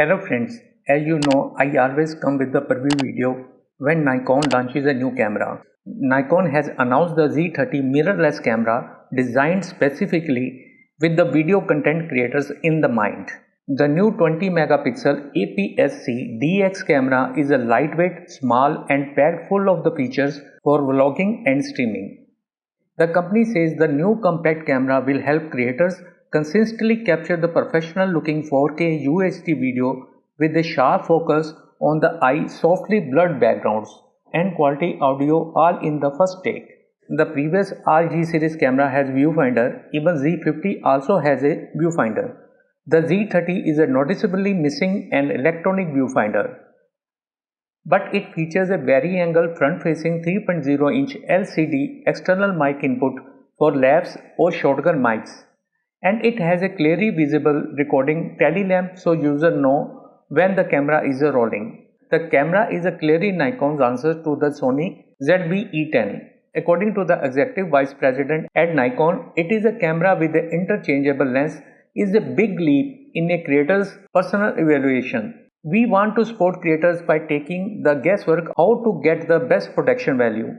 Hello friends, as you know, I always come with the preview video when Nikon launches a new camera. Nikon has announced the Z30 mirrorless camera designed specifically with the video content creators in the mind. The new 20 megapixel APS-C DX camera is a lightweight, small and packed full of the features for vlogging and streaming. The company says the new compact camera will help creators consistently capture the professional looking 4K UHD video with a sharp focus on the eye, softly blurred backgrounds and quality audio all in the first take. The previous RG series camera has viewfinder, even Z50 also has a viewfinder. The Z30 is a noticeably missing an electronic viewfinder, but it features a vari-angle front-facing 3.0-inch LCD external mic input for lavs or shotgun mics, and it has a clearly visible recording telelamp so users know when the camera is rolling. The camera is a clearly Nikon's answer to the Sony ZV-E10. According to the executive vice president at Nikon, it is a camera with an interchangeable lens is a big leap in a creator's personal evaluation. We want to support creators by taking the guesswork how to get the best production value,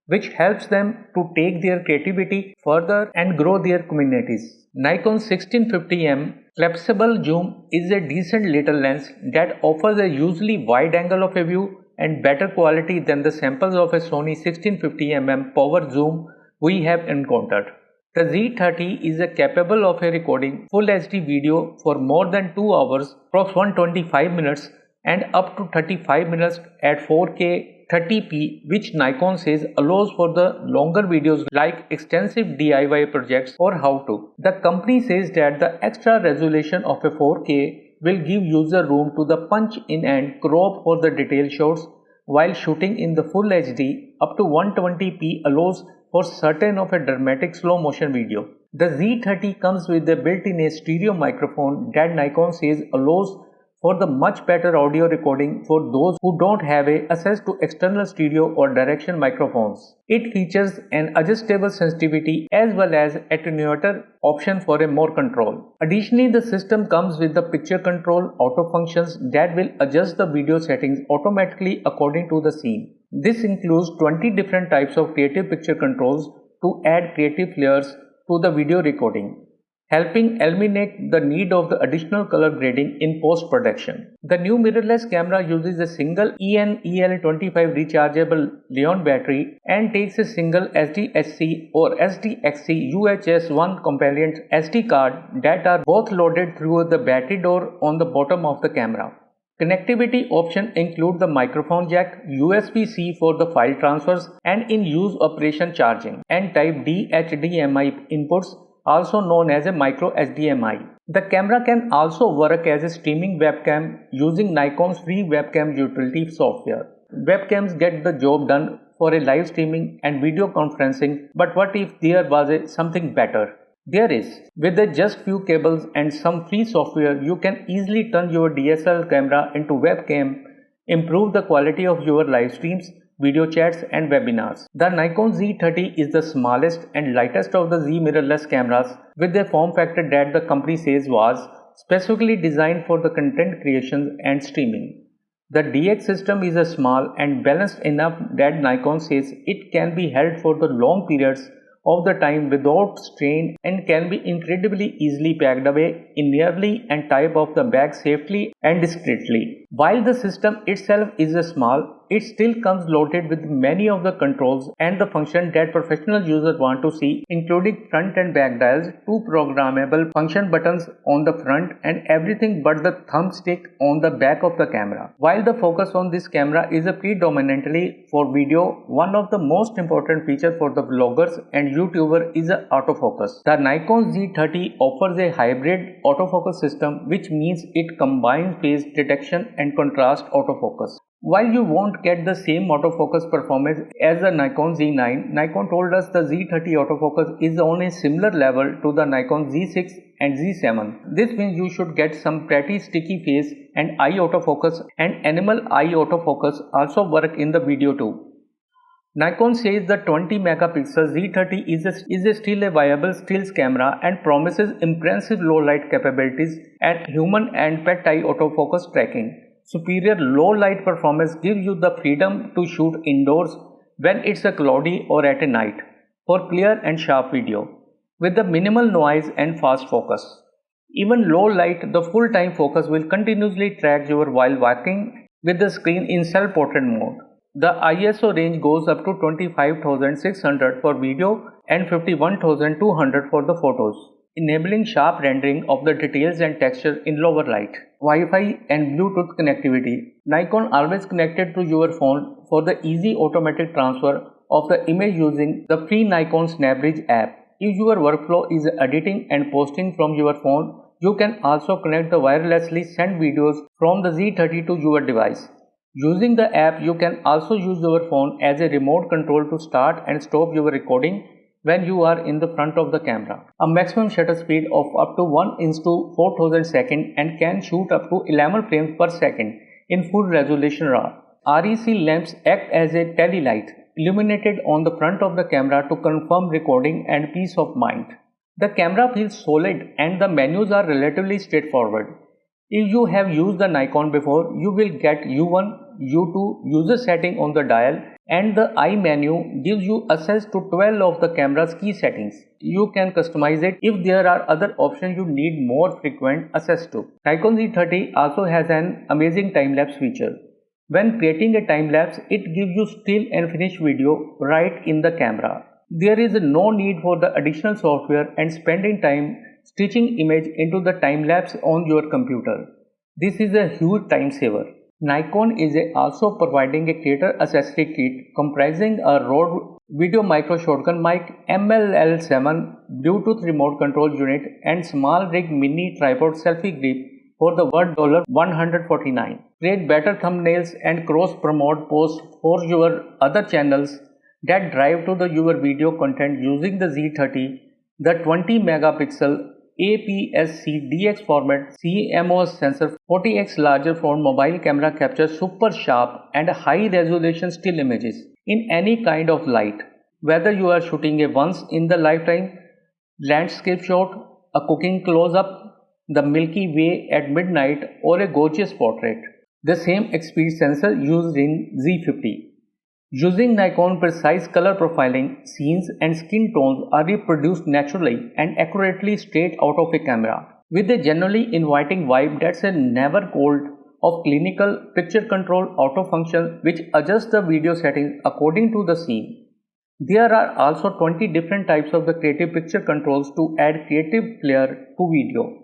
which helps them to take their creativity further and grow their communities. Nikon 1650mm collapsible zoom is a decent little lens that offers a usually wide angle of a view and better quality than the samples of a Sony 1650mm power zoom we have encountered. The Z30 is capable of recording full HD video for more than 2 hours, approx 125 minutes and up to 35 minutes at 4K 30p, which Nikon says allows for the longer videos like extensive DIY projects or how-to. The company says that the extra resolution of a 4K will give user room to the punch in and crop for the detail shots, while shooting in the full HD up to 120p allows for certain of a dramatic slow motion video. The Z30 comes with a built-in stereo microphone that Nikon says allows for the much better audio recording for those who don't have access to external stereo or direction microphones. It features an adjustable sensitivity as well as attenuator option for a more control. Additionally, the system comes with the picture control auto functions that will adjust the video settings automatically according to the scene. This includes 20 different types of creative picture controls to add creative layers to the video recording, helping eliminate the need of the additional color grading in post-production. The new mirrorless camera uses a single ENEL25 rechargeable Li-ion battery and takes a single SDHC or SDXC UHS-1 compliant SD card that are both loaded through the battery door on the bottom of the camera. Connectivity options include the microphone jack, USB-C for the file transfers and in-use operation charging, and Type D HDMI inputs, also known as a micro HDMI. The camera can also work as a streaming webcam using Nikon's free webcam utility software. Webcams get the job done for a live streaming and video conferencing, but what if there was something better? There is. With just few cables and some free software, you can easily turn your DSLR camera into webcam, improve the quality of your live streams, video chats and webinars. The Nikon Z30 is the smallest and lightest of the Z mirrorless cameras with a form factor that the company says was specifically designed for the content creation and streaming. The DX system is small and balanced enough that Nikon says it can be held for the long periods of the time without strain and can be incredibly easily packed away in nearly and type of the bag safely and discreetly. While the system itself is small, it still comes loaded with many of the controls and the functions that professional users want to see, including front and back dials, 2 programmable function buttons on the front and everything but the thumbstick on the back of the camera. While the focus on this camera is predominantly for video, one of the most important features for the vloggers and YouTuber is autofocus. The Nikon Z30 offers a hybrid autofocus system, which means it combines phase detection and contrast autofocus. While you won't get the same autofocus performance as the Nikon Z9, Nikon told us the Z30 autofocus is on a similar level to the Nikon Z6 and Z7. This means you should get some pretty sticky face and eye autofocus, and animal eye autofocus also work in the video too. Nikon says the 20 megapixel Z30 is still a viable stills camera and promises impressive low light capabilities and human and pet eye autofocus tracking. Superior low light performance gives you the freedom to shoot indoors when it's a cloudy or at a night for clear and sharp video with the minimal noise and fast focus. Even low light, the full time focus will continuously track you while walking with the screen in self portrait mode. The ISO range goes up to 25,600 for video and 51,200 for the photos, enabling sharp rendering of the details and texture in lower light. Wi-Fi and Bluetooth connectivity. Nikon always connected to your phone for the easy automatic transfer of the image using the free Nikon SnapBridge app. If your workflow is editing and posting from your phone, you can also connect the wirelessly send videos from the Z30 to your device. Using the app, you can also use your phone as a remote control to start and stop your recording when you are in the front of the camera. A maximum shutter speed of up to 1:4000 seconds and can shoot up to 11 frames per second in full resolution RAW. REC lamps act as a tail light illuminated on the front of the camera to confirm recording and peace of mind. The camera feels solid and the menus are relatively straightforward. If you have used the Nikon before, you will get U1, U2 user setting on the dial, and the I menu gives you access to 12 of the camera's key settings. You can customize it if there are other options you need more frequent access to. Nikon Z30 also has an amazing time-lapse feature. When creating a time-lapse, it gives you still and finished video right in the camera. There is no need for the additional software and spending time stitching image into the time-lapse on your computer. This is a huge time saver. Nikon is also providing a creator accessory kit comprising a Rode Video Micro Shotgun mic, MLL7 Bluetooth remote control unit and small rig mini tripod selfie grip for the worth $149. Create better thumbnails and cross-promote posts for your other channels that drive to your video content using the Z30. The 20 megapixel APS-C DX format CMOS sensor 40x larger for mobile camera captures super sharp and high resolution still images in any kind of light. Whether you are shooting a once in the lifetime landscape shot, a cooking close-up, the Milky Way at midnight, or a gorgeous portrait, the same XP sensor used in Z50. Using Nikon precise color profiling, scenes and skin tones are reproduced naturally and accurately straight out of a camera, with a genuinely inviting vibe that's a never cold of clinical picture control auto function which adjusts the video settings according to the scene. There are also 20 different types of the creative picture controls to add creative flair to video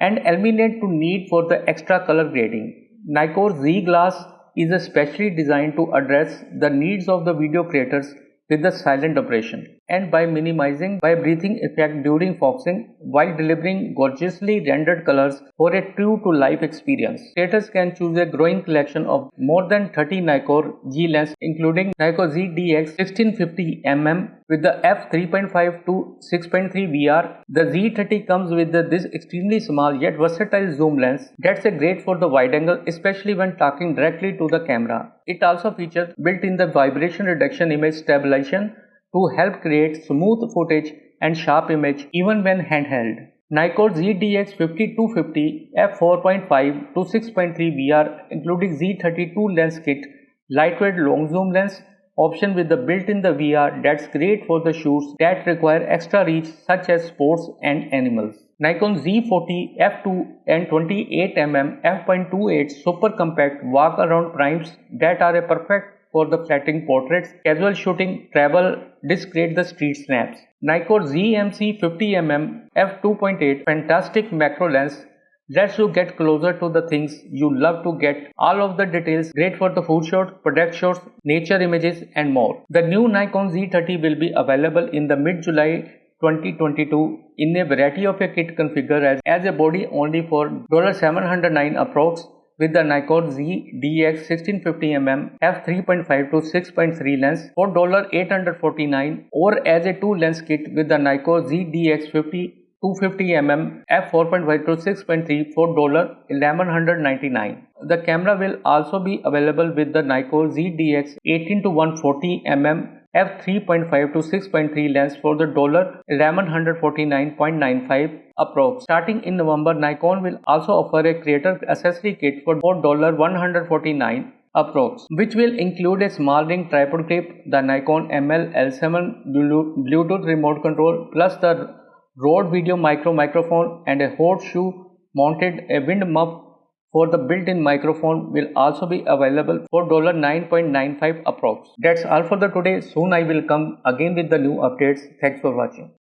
and eliminate the need for the extra color grading. Nikon Z Glass is especially designed to address the needs of the video creators with the silent operation and by minimizing breathing effect during focusing while delivering gorgeously rendered colors for a true to life experience. Creators can choose a growing collection of more than 30 Nikon G lens including Nikon ZDX 1650mm with the f3.5 to 6.3 VR. The Z30 comes with this extremely small yet versatile zoom lens that's great for the wide angle, especially when talking directly to the camera. It also features built-in the vibration reduction image stabilization to help create smooth footage and sharp image even when handheld. Nikon ZDX 5250 f4.5 to 6.3 VR including Z32 lens kit, lightweight long zoom lens option with the built-in the VR that's great for the shoots that require extra reach such as sports and animals. Nikon Z40 f2 and 28mm f.28 super compact walk around primes that are perfect for the flattering portraits, casual shooting, travel, discreet the street snaps. Nikon ZMC 50mm f2.8 fantastic macro lens lets you get closer to the things you love to get all of the details, great for the food shots, product shots, nature images and more. The new Nikon Z30 will be available in the mid-July 2022 in a variety of a kit configured as a body only for $709 approx with the Nikon ZDX 1650mm f3.5 to 6.3 lens for $849 or as a 2 lens kit with the Nikon ZDX 50 250mm f4.5 to 6.3 for $1199. The camera will also be available with the Nikon ZDX 18 to 140mm f3.5 to 6.3 lens for the $1149.95 approx. Starting in November, Nikon will also offer a creator accessory kit for $149 approx, which will include a small ring tripod clip, the Nikon ML-L7 Bluetooth remote control, plus the Rode Video microphone and a horseshoe mounted a wind muff for the built-in microphone will also be available for $9.95 approx. That's all for the today. Soon I will come again with the new updates. Thanks for watching.